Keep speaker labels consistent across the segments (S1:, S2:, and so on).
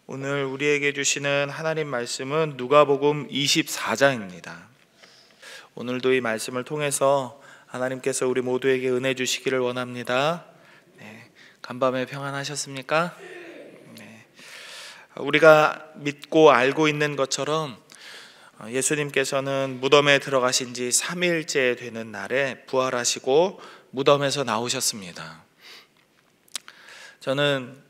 S1: 오늘 우리에게 주시는 하나님 말씀은 누가복음 24장입니다. 오늘도 이 말씀을 통해서 하나님께서 우리 모두에게 은혜 주시기를 원합니다. 간밤에 평안하셨습니까? 우리가 믿고 알고 있는 것처럼 예수님께서는 무덤에 들어가신 지 3일째 되는 날에 부활하시고 무덤에서 나오셨습니다. 저는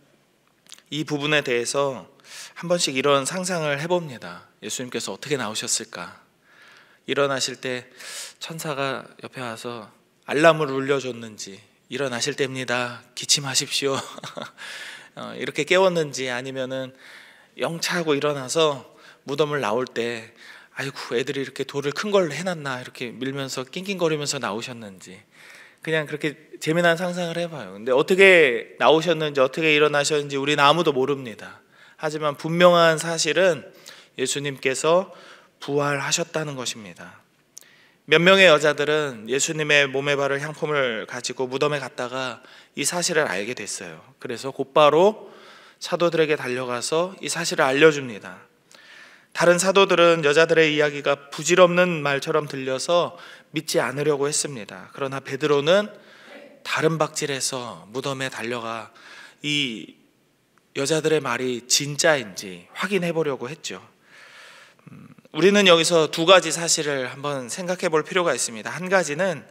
S1: 이 부분에 대해서 한 번씩 이런 상상을 해봅니다. 예수님께서 어떻게 나오셨을까? 일어나실 때 천사가 옆에 와서 알람을 울려줬는지, 일어나실 때입니다, 기침하십시오 이렇게 깨웠는지, 아니면은 영차하고 일어나서 무덤을 나올 때 아이고 애들이 이렇게 돌을 큰 걸 해놨나 이렇게 밀면서 낑낑거리면서 나오셨는지, 그냥 그렇게 재미난 상상을 해봐요. 근데 어떻게 나오셨는지, 어떻게 일어나셨는지 우리는 아무도 모릅니다. 하지만 분명한 사실은 예수님께서 부활하셨다는 것입니다. 몇 명의 여자들은 예수님의 몸에 바를 향품을 가지고 무덤에 갔다가 이 사실을 알게 됐어요. 그래서 곧바로 사도들에게 달려가서 이 사실을 알려줍니다. 다른 사도들은 여자들의 이야기가 부질없는 말처럼 들려서 믿지 않으려고 했습니다. 그러나 베드로는 다른 박질에서 무덤에 달려가 이 여자들의 말이 진짜인지 확인해 보려고 했죠. 우리는 여기서 두 가지 사실을 한번 생각해 볼 필요가 있습니다. 한 가지는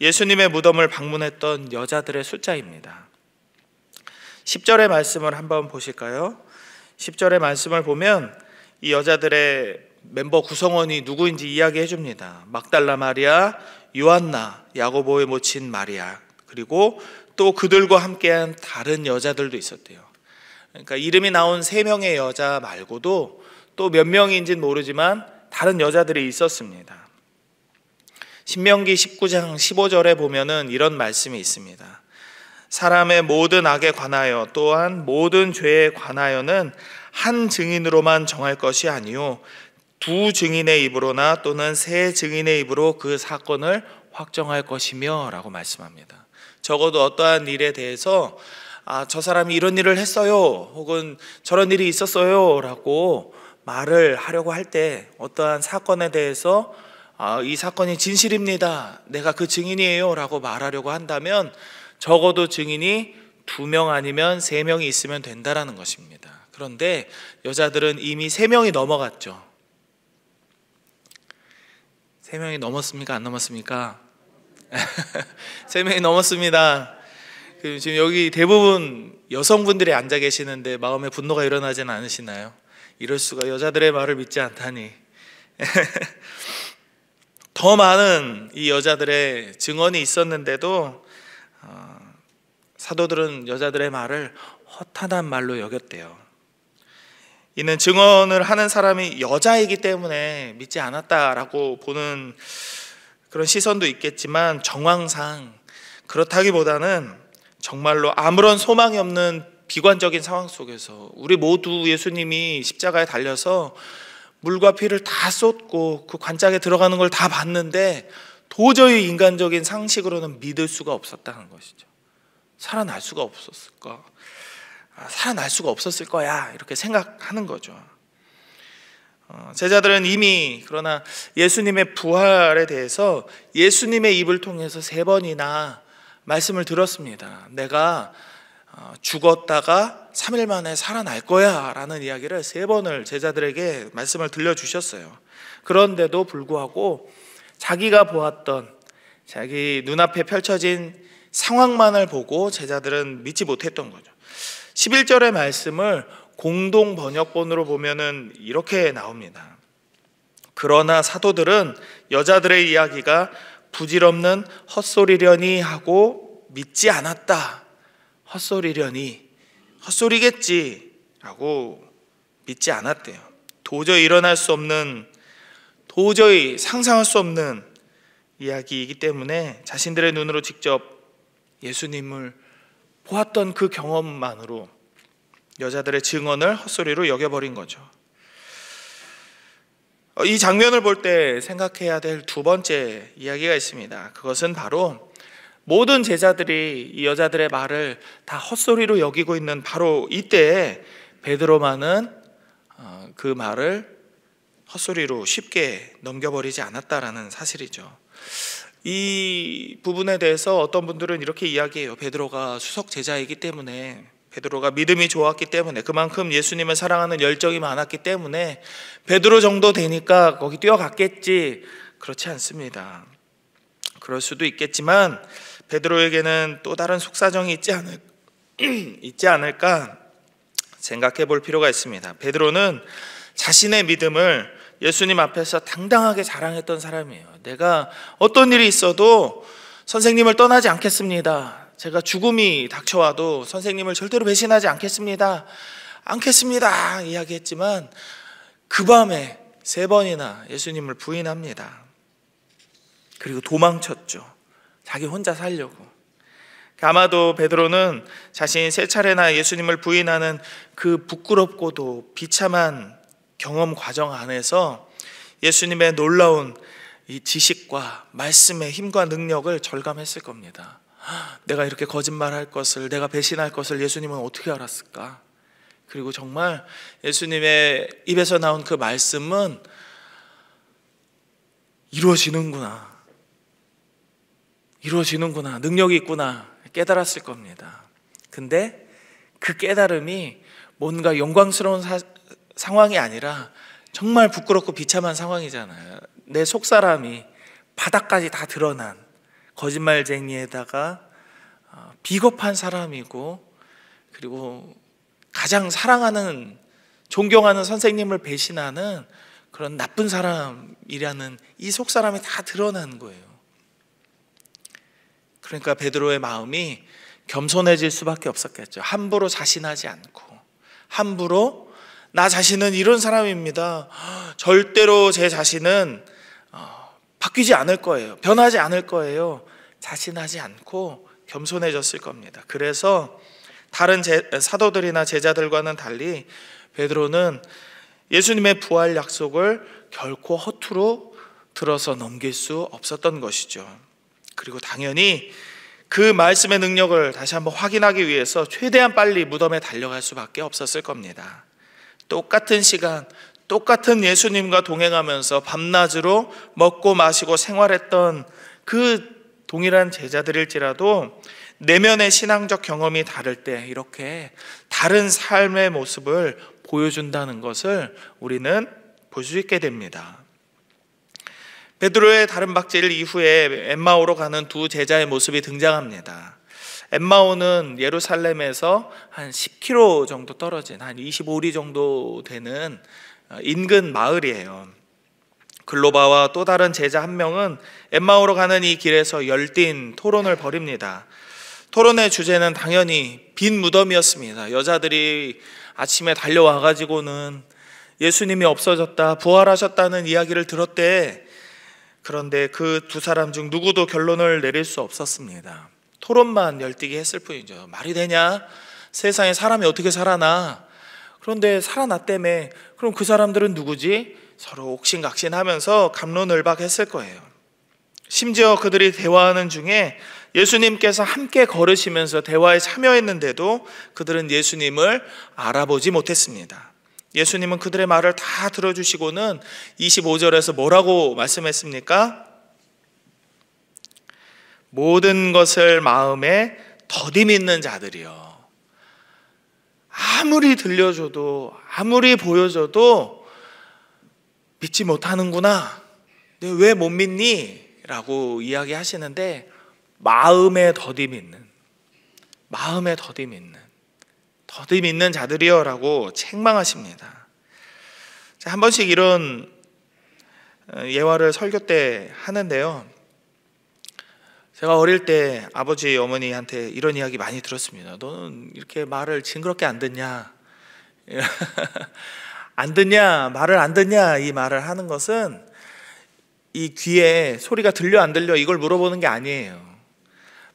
S1: 예수님의 무덤을 방문했던 여자들의 숫자입니다. 10절의 말씀을 한번 보실까요? 10절의 말씀을 보면 이 여자들의 멤버 구성원이 누구인지 이야기해 줍니다. 막달라 마리아, 요한나, 야고보의 모친 마리아, 그리고 또 그들과 함께한 다른 여자들도 있었대요. 그러니까 이름이 나온 3명의 여자 말고도 또 몇 명인지는 모르지만 다른 여자들이 있었습니다. 신명기 19장 15절에 보면은 이런 말씀이 있습니다. 사람의 모든 악에 관하여 또한 모든 죄에 관하여는 한 증인으로만 정할 것이 아니요 2 증인의 입으로나 또는 3 증인의 입으로 그 사건을 확정할 것이며 라고 말씀합니다. 적어도 어떠한 일에 대해서 저 사람이 이런 일을 했어요, 혹은 저런 일이 있었어요 라고 말을 하려고 할 때, 어떠한 사건에 대해서 이 사건이 진실입니다, 내가 그 증인이에요 라고 말하려고 한다면 적어도 증인이 2명 아니면 3명이 있으면 된다라는 것입니다. 그런데 여자들은 이미 3명이 넘어갔죠. 3명이 넘었습니까? 안 넘었습니까? 3명이 넘었습니다. 지금 여기 대부분 여성분들이 앉아 계시는데 마음에 분노가 일어나지는 않으시나요? 이럴 수가, 여자들의 말을 믿지 않다니. 더 많은 이 여자들의 증언이 있었는데도 사도들은 여자들의 말을 허탄한 말로 여겼대요. 이는 증언을 하는 사람이 여자이기 때문에 믿지 않았다라고 보는 그런 시선도 있겠지만, 정황상 그렇다기보다는 정말로 아무런 소망이 없는 비관적인 상황 속에서 우리 모두 예수님이 십자가에 달려서 물과 피를 다 쏟고 그 관짝에 들어가는 걸 다 봤는데 도저히 인간적인 상식으로는 믿을 수가 없었다는 것이죠. 살아날 수가 없었을 거야 이렇게 생각하는 거죠. 제자들은 이미 그러나 예수님의 부활에 대해서 예수님의 입을 통해서 3번이나 말씀을 들었습니다. 내가 죽었다가 3일 만에 살아날 거야 라는 이야기를 3번을 제자들에게 말씀을 들려주셨어요. 그런데도 불구하고 자기가 보았던, 자기 눈앞에 펼쳐진 상황만을 보고 제자들은 믿지 못했던 거죠. 11절의 말씀을 공동 번역본으로 보면은 이렇게 나옵니다. 그러나 사도들은 여자들의 이야기가 부질없는 헛소리려니 하고 믿지 않았다. 헛소리겠지 라고 믿지 않았대요. 도저히 일어날 수 없는, 도저히 상상할 수 없는 이야기이기 때문에 자신들의 눈으로 직접 예수님을 보았던 그 경험만으로 여자들의 증언을 헛소리로 여겨버린 거죠. 이 장면을 볼 때 생각해야 될 두 번째 이야기가 있습니다. 그것은 바로 모든 제자들이 이 여자들의 말을 다 헛소리로 여기고 있는 바로 이때에 베드로만은 그 말을 헛소리로 쉽게 넘겨버리지 않았다라는 사실이죠. 이 부분에 대해서 어떤 분들은 이렇게 이야기해요. 베드로가 수석 제자이기 때문에, 베드로가 믿음이 좋았기 때문에, 그만큼 예수님을 사랑하는 열정이 많았기 때문에 베드로 정도 되니까 거기 뛰어갔겠지. 그렇지 않습니다. 그럴 수도 있겠지만 베드로에게는 또 다른 속사정이 있지 않을까 생각해 볼 필요가 있습니다. 베드로는 자신의 믿음을 예수님 앞에서 당당하게 자랑했던 사람이에요. 내가 어떤 일이 있어도 선생님을 떠나지 않겠습니다. 제가 죽음이 닥쳐와도 선생님을 절대로 배신하지 않겠습니다. 이야기했지만 그 밤에 3번이나 예수님을 부인합니다. 그리고 도망쳤죠. 자기 혼자 살려고. 아마도 베드로는 자신이 3차례나 예수님을 부인하는 그 부끄럽고도 비참한 경험 과정 안에서 예수님의 놀라운 이 지식과 말씀의 힘과 능력을 절감했을 겁니다. 내가 이렇게 거짓말할 것을, 내가 배신할 것을 예수님은 어떻게 알았을까? 그리고 정말 예수님의 입에서 나온 그 말씀은 이루어지는구나, 능력이 있구나 깨달았을 겁니다. 근데 그 깨달음이 뭔가 영광스러운 상황이 아니라 정말 부끄럽고 비참한 상황이잖아요. 내 속사람이 바닥까지 다 드러난 거짓말쟁이에다가 비겁한 사람이고, 그리고 가장 사랑하는, 존경하는 선생님을 배신하는 그런 나쁜 사람이라는 이 속사람이 다 드러난 거예요. 그러니까 베드로의 마음이 겸손해질 수밖에 없었겠죠. 함부로 자신하지 않고, 함부로 나 자신은 이런 사람입니다, 절대로 제 자신은 바뀌지 않을 거예요, 변하지 않을 거예요, 자신하지 않고 겸손해졌을 겁니다. 그래서 다른 사도들이나 제자들과는 달리 베드로는 예수님의 부활 약속을 결코 허투루 들어서 넘길 수 없었던 것이죠. 그리고 당연히 그 말씀의 능력을 다시 한번 확인하기 위해서 최대한 빨리 무덤에 달려갈 수밖에 없었을 겁니다. 똑같은 시간, 똑같은 예수님과 동행하면서 밤낮으로 먹고 마시고 생활했던 그 동일한 제자들일지라도 내면의 신앙적 경험이 다를 때 이렇게 다른 삶의 모습을 보여준다는 것을 우리는 볼 수 있게 됩니다. 베드로의 다른 박질 이후에 엠마오로 가는 두 제자의 모습이 등장합니다. 엠마오는 예루살렘에서 한 10km 정도 떨어진, 한 25리 정도 되는 인근 마을이에요. 글로바와 또 다른 제자 한 명은 엠마오로 가는 이 길에서 열띤 토론을 벌입니다. 토론의 주제는 당연히 빈 무덤이었습니다. 여자들이 아침에 달려와가지고는 예수님이 없어졌다, 부활하셨다는 이야기를 들었대. 그런데 그 두 사람 중 누구도 결론을 내릴 수 없었습니다. 토론만 열띠게 했을 뿐이죠. 말이 되냐? 세상에 사람이 어떻게 살아나? 그런데 살아났다며. 그럼 그 사람들은 누구지? 서로 옥신각신하면서 갑론을박했을 거예요. 심지어 그들이 대화하는 중에 예수님께서 함께 걸으시면서 대화에 참여했는데도 그들은 예수님을 알아보지 못했습니다. 예수님은 그들의 말을 다 들어주시고는 25절에서 뭐라고 말씀했습니까? 모든 것을 마음에 더디 믿는 자들이요, 아무리 들려줘도 아무리 보여줘도 믿지 못하는구나, 왜 못 믿니? 라고 이야기하시는데, 마음에 더디 믿는 자들이요 라고 책망하십니다. 한 번씩 이런 예화를 설교 때 하는데요, 제가 어릴 때 아버지 어머니한테 이런 이야기 많이 들었습니다. 너는 이렇게 말을 징그럽게 안 듣냐? 말을 안 듣냐? 이 말을 하는 것은 이 귀에 소리가 들려 안 들려 이걸 물어보는 게 아니에요.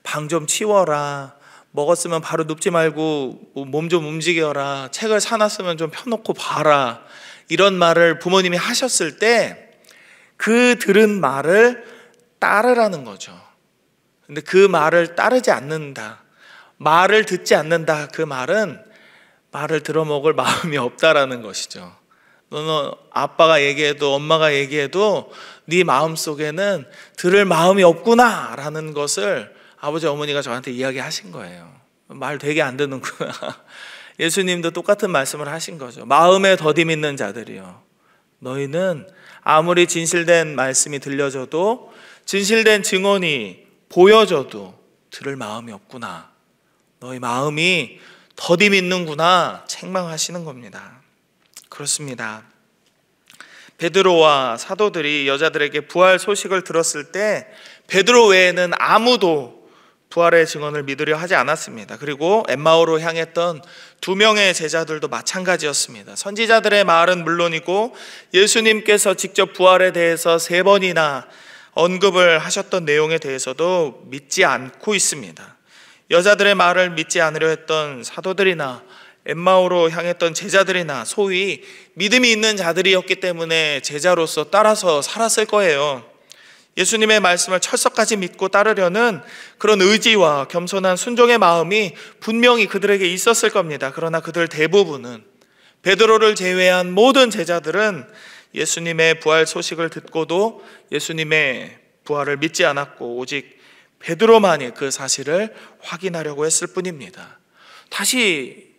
S1: 방 좀 치워라, 먹었으면 바로 눕지 말고 몸 좀 움직여라, 책을 사놨으면 좀 펴놓고 봐라, 이런 말을 부모님이 하셨을 때 그 들은 말을 따르라는 거죠. 근데 그 말을 따르지 않는다, 말을 듣지 않는다, 그 말은 말을 들어먹을 마음이 없다라는 것이죠. 너는 아빠가 얘기해도 엄마가 얘기해도 네 마음속에는 들을 마음이 없구나 라는 것을 아버지 어머니가 저한테 이야기하신 거예요. 말 되게 안 듣는구나. 예수님도 똑같은 말씀을 하신 거죠. 마음에 더디 있는 자들이요, 너희는 아무리 진실된 말씀이 들려줘도, 진실된 증언이 보여줘도 들을 마음이 없구나, 너희 마음이 더디 있는구나 책망하시는 겁니다. 그렇습니다. 베드로와 사도들이 여자들에게 부활 소식을 들었을 때 베드로 외에는 아무도 부활의 증언을 믿으려 하지 않았습니다. 그리고 엠마오로 향했던 2명의 제자들도 마찬가지였습니다. 선지자들의 말은 물론이고 예수님께서 직접 부활에 대해서 3번이나 언급을 하셨던 내용에 대해서도 믿지 않고 있습니다. 여자들의 말을 믿지 않으려 했던 사도들이나 엠마오로 향했던 제자들이나 소위 믿음이 있는 자들이었기 때문에 제자로서 따라서 살았을 거예요. 예수님의 말씀을 철석까지 믿고 따르려는 그런 의지와 겸손한 순종의 마음이 분명히 그들에게 있었을 겁니다. 그러나 그들 대부분은, 베드로를 제외한 모든 제자들은 예수님의 부활 소식을 듣고도 예수님의 부활을 믿지 않았고 오직 베드로만이 그 사실을 확인하려고 했을 뿐입니다. 다시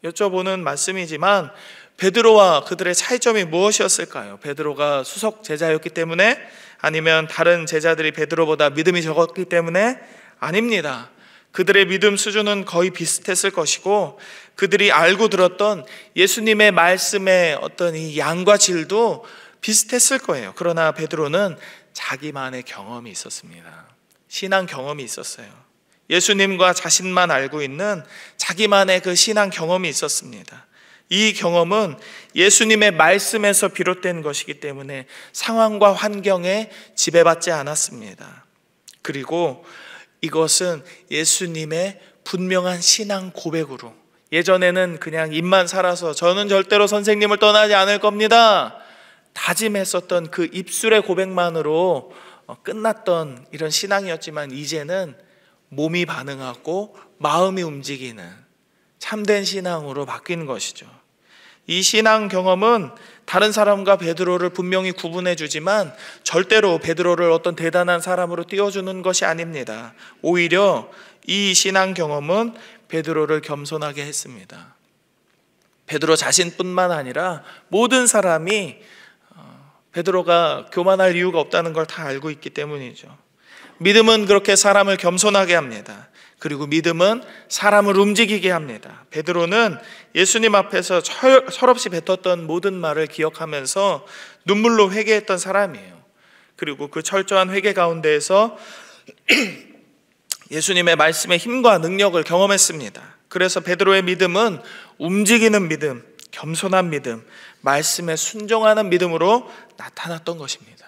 S1: 여쭤보는 말씀이지만 베드로와 그들의 차이점이 무엇이었을까요? 베드로가 수석 제자였기 때문에? 아니면 다른 제자들이 베드로보다 믿음이 적었기 때문에? 아닙니다. 그들의 믿음 수준은 거의 비슷했을 것이고 그들이 알고 들었던 예수님의 말씀의 어떤 이 양과 질도 비슷했을 거예요. 그러나 베드로는 자기만의 경험이 있었습니다. 신앙 경험이 있었어요. 예수님과 자신만 알고 있는 자기만의 그 신앙 경험이 있었습니다. 이 경험은 예수님의 말씀에서 비롯된 것이기 때문에 상황과 환경에 지배받지 않았습니다. 그리고 이것은 예수님의 분명한 신앙 고백으로, 예전에는 그냥 입만 살아서 저는 절대로 선생님을 떠나지 않을 겁니다 다짐했었던 그 입술의 고백만으로 끝났던 이런 신앙이었지만 이제는 몸이 반응하고 마음이 움직이는 참된 신앙으로 바뀐 것이죠. 이 신앙 경험은 다른 사람과 베드로를 분명히 구분해 주지만 절대로 베드로를 어떤 대단한 사람으로 띄워주는 것이 아닙니다. 오히려 이 신앙 경험은 베드로를 겸손하게 했습니다. 베드로 자신뿐만 아니라 모든 사람이 베드로가 교만할 이유가 없다는 걸 다 알고 있기 때문이죠. 믿음은 그렇게 사람을 겸손하게 합니다. 그리고 믿음은 사람을 움직이게 합니다. 베드로는 예수님 앞에서 철없이 뱉었던 모든 말을 기억하면서 눈물로 회개했던 사람이에요. 그리고 그 철저한 회개 가운데에서 예수님의 말씀의 힘과 능력을 경험했습니다. 그래서 베드로의 믿음은 움직이는 믿음, 겸손한 믿음, 말씀에 순종하는 믿음으로 나타났던 것입니다.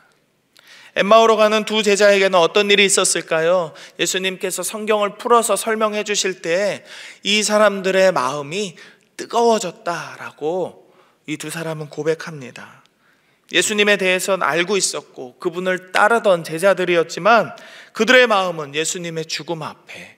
S1: 엠마오로 가는 2 제자에게는 어떤 일이 있었을까요? 예수님께서 성경을 풀어서 설명해 주실 때 이 사람들의 마음이 뜨거워졌다라고 이 2 사람은 고백합니다. 예수님에 대해서는 알고 있었고 그분을 따르던 제자들이었지만 그들의 마음은 예수님의 죽음 앞에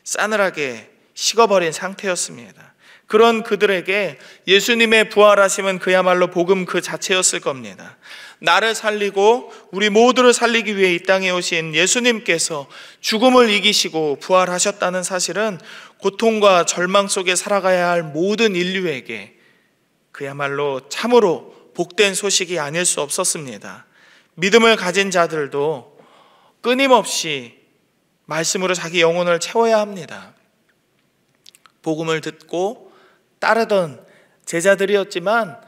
S1: 싸늘하게 식어버린 상태였습니다. 그런 그들에게 예수님의 부활하심은 그야말로 복음 그 자체였을 겁니다. 나를 살리고 우리 모두를 살리기 위해 이 땅에 오신 예수님께서 죽음을 이기시고 부활하셨다는 사실은 고통과 절망 속에 살아가야 할 모든 인류에게 그야말로 참으로 복된 소식이 아닐 수 없었습니다. 믿음을 가진 자들도 끊임없이 말씀으로 자기 영혼을 채워야 합니다. 복음을 듣고 따르던 제자들이었지만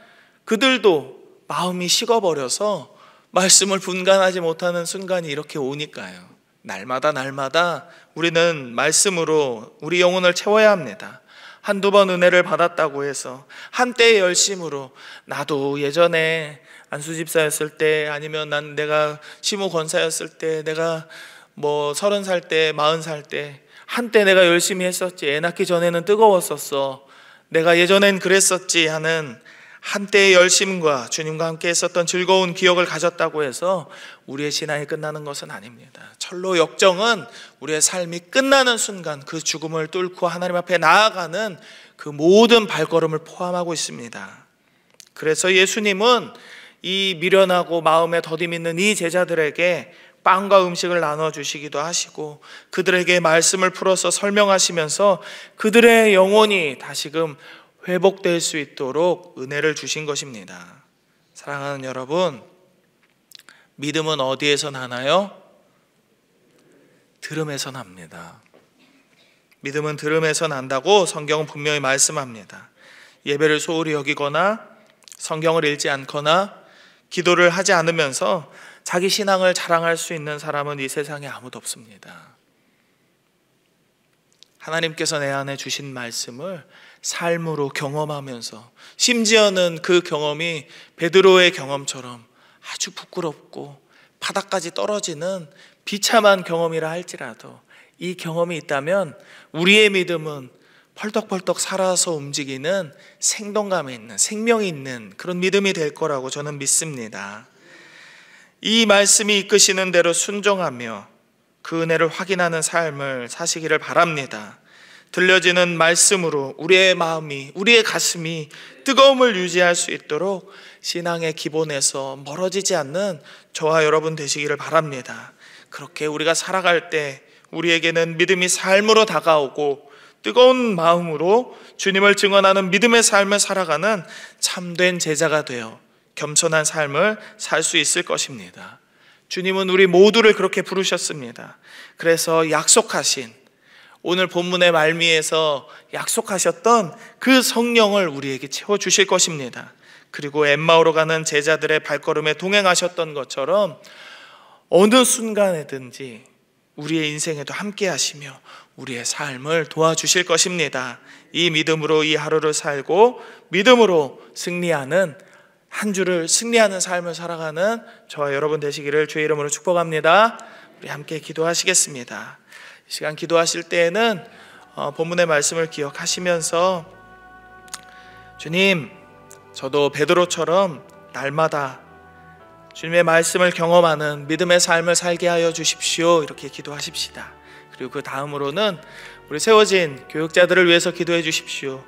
S1: 그들도 마음이 식어버려서 말씀을 분간하지 못하는 순간이 이렇게 오니까요. 날마다 우리는 말씀으로 우리 영혼을 채워야 합니다. 1-2번 은혜를 받았다고 해서 한때의 열심으로 나도 예전에 안수 집사였을 때 아니면 내가 시무 권사였을 때 내가 30살 때 40살 때 한때 내가 열심히 했었지, 애 낳기 전에는 뜨거웠었어, 내가 예전엔 그랬었지 하는 한때의 열심과 주님과 함께 했었던 즐거운 기억을 가졌다고 해서 우리의 신앙이 끝나는 것은 아닙니다. 철로 역정은 우리의 삶이 끝나는 순간 그 죽음을 뚫고 하나님 앞에 나아가는 그 모든 발걸음을 포함하고 있습니다. 그래서 예수님은 이 미련하고 마음에 더디 있는 이 제자들에게 빵과 음식을 나눠주시기도 하시고 그들에게 말씀을 풀어서 설명하시면서 그들의 영혼이 다시금 회복될 수 있도록 은혜를 주신 것입니다. 사랑하는 여러분, 믿음은 어디에서 나나요? 들음에서 납니다. 믿음은 들음에서 난다고 성경은 분명히 말씀합니다. 예배를 소홀히 여기거나 성경을 읽지 않거나 기도를 하지 않으면서 자기 신앙을 자랑할 수 있는 사람은 이 세상에 아무도 없습니다. 하나님께서 내 안에 주신 말씀을 삶으로 경험하면서, 심지어는 그 경험이 베드로의 경험처럼 아주 부끄럽고 바닥까지 떨어지는 비참한 경험이라 할지라도 이 경험이 있다면 우리의 믿음은 펄떡펄떡 살아서 움직이는 생동감이 있는, 생명이 있는 그런 믿음이 될 거라고 저는 믿습니다. 이 말씀이 이끄시는 대로 순종하며 그 은혜를 확인하는 삶을 사시기를 바랍니다. 들려지는 말씀으로 우리의 마음이, 우리의 가슴이 뜨거움을 유지할 수 있도록 신앙의 기본에서 멀어지지 않는 저와 여러분 되시기를 바랍니다. 그렇게 우리가 살아갈 때 우리에게는 믿음이 삶으로 다가오고 뜨거운 마음으로 주님을 증언하는 믿음의 삶을 살아가는 참된 제자가 되어 겸손한 삶을 살 수 있을 것입니다. 주님은 우리 모두를 그렇게 부르셨습니다. 그래서 약속하신, 오늘 본문의 말미에서 약속하셨던 그 성령을 우리에게 채워주실 것입니다. 그리고 엠마오로 가는 제자들의 발걸음에 동행하셨던 것처럼 어느 순간에든지 우리의 인생에도 함께 하시며 우리의 삶을 도와주실 것입니다. 이 믿음으로 이 하루를 살고 믿음으로 승리하는, 한 주를 승리하는 삶을 살아가는 저와 여러분 되시기를 주의 이름으로 축복합니다. 우리 함께 기도하시겠습니다. 이 시간 기도하실 때에는 본문의 말씀을 기억하시면서 주님, 저도 베드로처럼 날마다 주님의 말씀을 경험하는 믿음의 삶을 살게 하여 주십시오. 이렇게 기도하십시다. 그리고 그 다음으로는 우리 세워진 교육자들을 위해서 기도해 주십시오.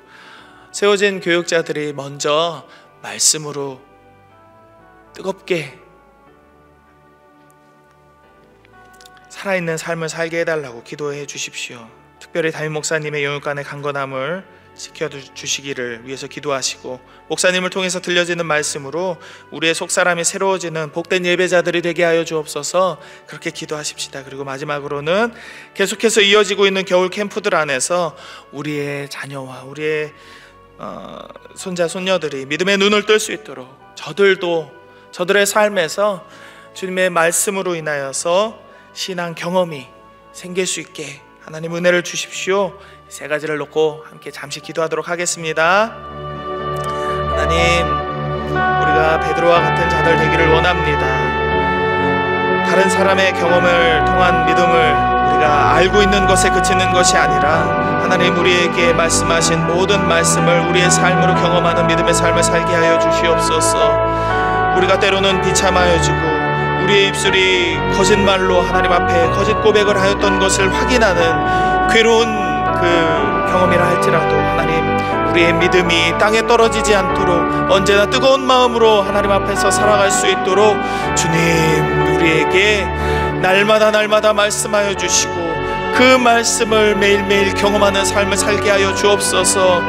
S1: 세워진 교육자들이 먼저 말씀으로 뜨겁게 살아있는 삶을 살게 해달라고 기도해 주십시오. 특별히 담임 목사님의 영육간의 강건함을 지켜주시기를 위해서 기도하시고, 목사님을 통해서 들려지는 말씀으로 우리의 속사람이 새로워지는 복된 예배자들이 되게 하여 주옵소서. 그렇게 기도하십시다. 그리고 마지막으로는 계속해서 이어지고 있는 겨울 캠프들 안에서 우리의 자녀와 우리의 손자 손녀들이 믿음의 눈을 뜰 수 있도록 저들도 저들의 삶에서 주님의 말씀으로 인하여서 신앙 경험이 생길 수 있게 하나님 은혜를 주십시오. 세 가지를 놓고 함께 잠시 기도하도록 하겠습니다. 하나님, 우리가 베드로와 같은 자들 되기를 원합니다. 다른 사람의 경험을 통한 믿음을 우리가 알고 있는 것에 그치는 것이 아니라 하나님 우리에게 말씀하신 모든 말씀을 우리의 삶으로 경험하는 믿음의 삶을 살게 하여 주시옵소서. 우리가 때로는 비참하여지고 우리의 입술이 거짓말로 하나님 앞에 거짓 고백을 하였던 것을 확인하는 괴로운 그 경험이라 할지라도 하나님, 우리의 믿음이 땅에 떨어지지 않도록 언제나 뜨거운 마음으로 하나님 앞에서 살아갈 수 있도록 주님 우리에게 날마다 말씀하여 주시고 그 말씀을 매일매일 경험하는 삶을 살게 하여 주옵소서.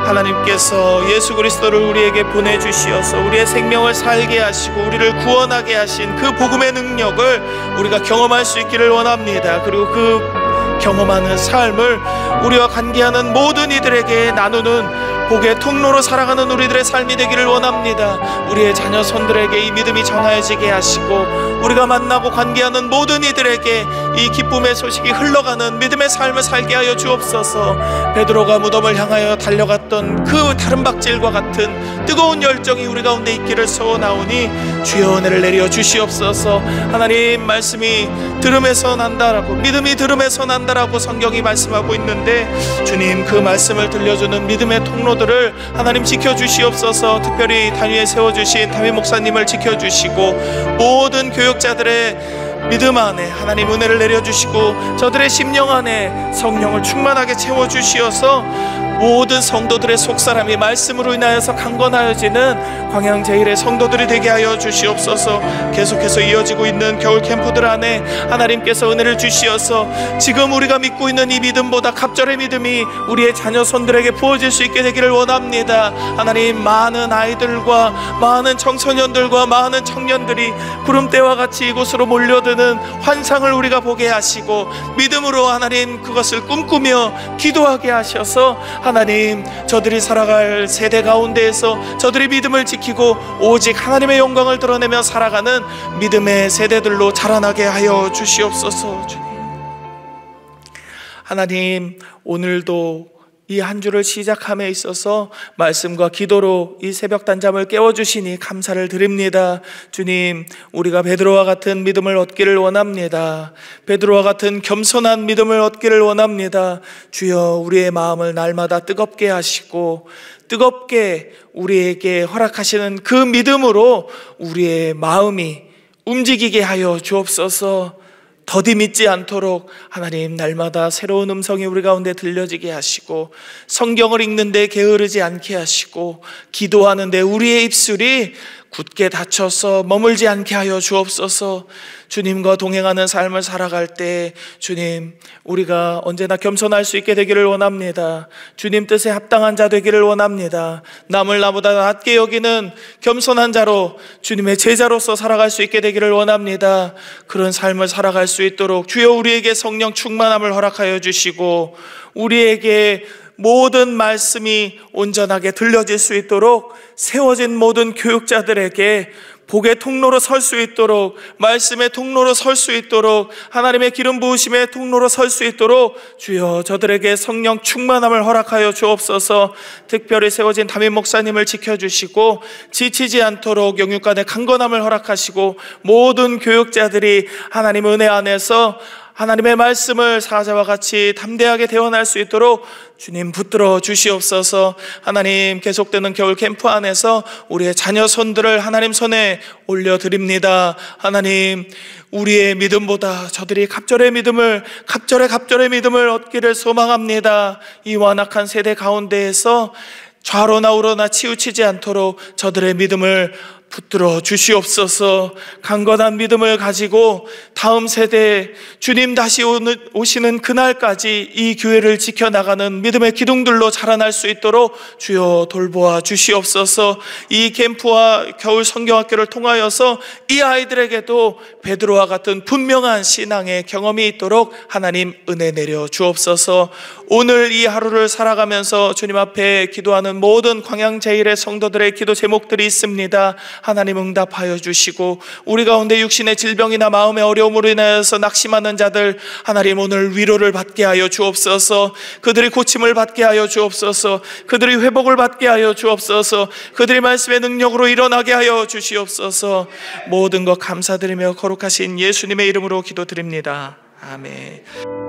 S1: 하나님께서 예수 그리스도를 우리에게 보내주시어서 우리의 생명을 살게 하시고 우리를 구원하게 하신 그 복음의 능력을 우리가 경험할 수 있기를 원합니다. 그리고 그 경험하는 삶을 우리와 관계하는 모든 이들에게 나누는 복의 통로로 살아가는 우리들의 삶이 되기를 원합니다. 우리의 자녀 손들에게 이 믿음이 전하여지게 하시고 우리가 만나고 관계하는 모든 이들에게 이 기쁨의 소식이 흘러가는 믿음의 삶을 살게 하여 주옵소서. 베드로가 무덤을 향하여 달려갔던 그 다른박질과 같은 뜨거운 열정이 우리 가운데 있기를 소원하오니 주여 은혜를 내려 주시옵소서. 하나님, 말씀이 들음에서 난다라고, 믿음이 들음에서 난다라고 성경이 말씀하고 있는데 주님, 그 말씀을 들려주는 믿음의 통로들 성도들을 하나님 지켜주시옵소서. 특별히 단위에 세워주신 담임 목사님을 지켜주시고 모든 교역자들의 믿음 안에 하나님 은혜를 내려주시고 저들의 심령 안에 성령을 충만하게 채워주시어서 모든 성도들의 속사람이 말씀으로 인하여서 강건하여지는 광양제일의 성도들이 되게 하여 주시옵소서. 계속해서 이어지고 있는 겨울 캠프들 안에 하나님께서 은혜를 주시어서 지금 우리가 믿고 있는 이 믿음보다 갑절의 믿음이 우리의 자녀 손들에게 부어질 수 있게 되기를 원합니다. 하나님, 많은 아이들과 많은 청소년들과 많은 청년들이 구름대와 같이 이곳으로 몰려드는 환상을 우리가 보게 하시고 믿음으로 하나님 그것을 꿈꾸며 기도하게 하셔서 하나님, 저들이 살아갈 세대 가운데에서 저들이 믿음을 지키고 오직 하나님의 영광을 드러내며 살아가는 믿음의 세대들로 자라나게 하여 주시옵소서. 주님, 하나님, 오늘도 이 한 주를 시작함에 있어서 말씀과 기도로 이 새벽 단잠을 깨워주시니 감사를 드립니다. 주님, 우리가 베드로와 같은 믿음을 얻기를 원합니다. 베드로와 같은 겸손한 믿음을 얻기를 원합니다. 주여, 우리의 마음을 날마다 뜨겁게 하시고 뜨겁게 우리에게 허락하시는 그 믿음으로 우리의 마음이 움직이게 하여 주옵소서. 더디 믿지 않도록 하나님, 날마다 새로운 음성이 우리 가운데 들려지게 하시고 성경을 읽는데 게으르지 않게 하시고 기도하는데 우리의 입술이 굳게 닫혀서 머물지 않게 하여 주옵소서. 주님과 동행하는 삶을 살아갈 때 주님, 우리가 언제나 겸손할 수 있게 되기를 원합니다. 주님 뜻에 합당한 자 되기를 원합니다. 남을 나보다 낮게 여기는 겸손한 자로 주님의 제자로서 살아갈 수 있게 되기를 원합니다. 그런 삶을 살아갈 수 있도록 주여 우리에게 성령 충만함을 허락하여 주시고 우리에게 모든 말씀이 온전하게 들려질 수 있도록 세워진 모든 교육자들에게 복의 통로로 설 수 있도록, 말씀의 통로로 설 수 있도록, 하나님의 기름 부으심의 통로로 설 수 있도록 주여 저들에게 성령 충만함을 허락하여 주옵소서. 특별히 세워진 담임 목사님을 지켜주시고 지치지 않도록 영육간의 강건함을 허락하시고 모든 교육자들이 하나님 은혜 안에서 하나님의 말씀을 사자와 같이 담대하게 대언할 수 있도록 주님 붙들어 주시옵소서. 하나님, 계속되는 겨울 캠프 안에서 우리의 자녀 손들을 하나님 손에 올려드립니다. 하나님, 우리의 믿음보다 저들이 갑절의 믿음을 얻기를 소망합니다. 이 완악한 세대 가운데에서 좌로나 우로나 치우치지 않도록 저들의 믿음을 붙들어 주시옵소서. 강건한 믿음을 가지고 다음 세대에 주님 다시 오시는 그날까지 이 교회를 지켜나가는 믿음의 기둥들로 자라날 수 있도록 주여 돌보아 주시옵소서. 이 캠프와 겨울 성경학교를 통하여서 이 아이들에게도 베드로와 같은 분명한 신앙의 경험이 있도록 하나님 은혜 내려 주옵소서. 오늘 이 하루를 살아가면서 주님 앞에 기도하는 모든 광양제일의 성도들의 기도 제목들이 있습니다. 하나님 응답하여 주시고 우리 가운데 육신의 질병이나 마음의 어려움으로 인하여서 낙심하는 자들 하나님 오늘 위로를 받게 하여 주옵소서. 그들이 고침을 받게 하여 주옵소서. 그들이 회복을 받게 하여 주옵소서. 그들이 말씀의 능력으로 일어나게 하여 주시옵소서. 모든 것 감사드리며 거룩하신 예수님의 이름으로 기도드립니다. 아멘.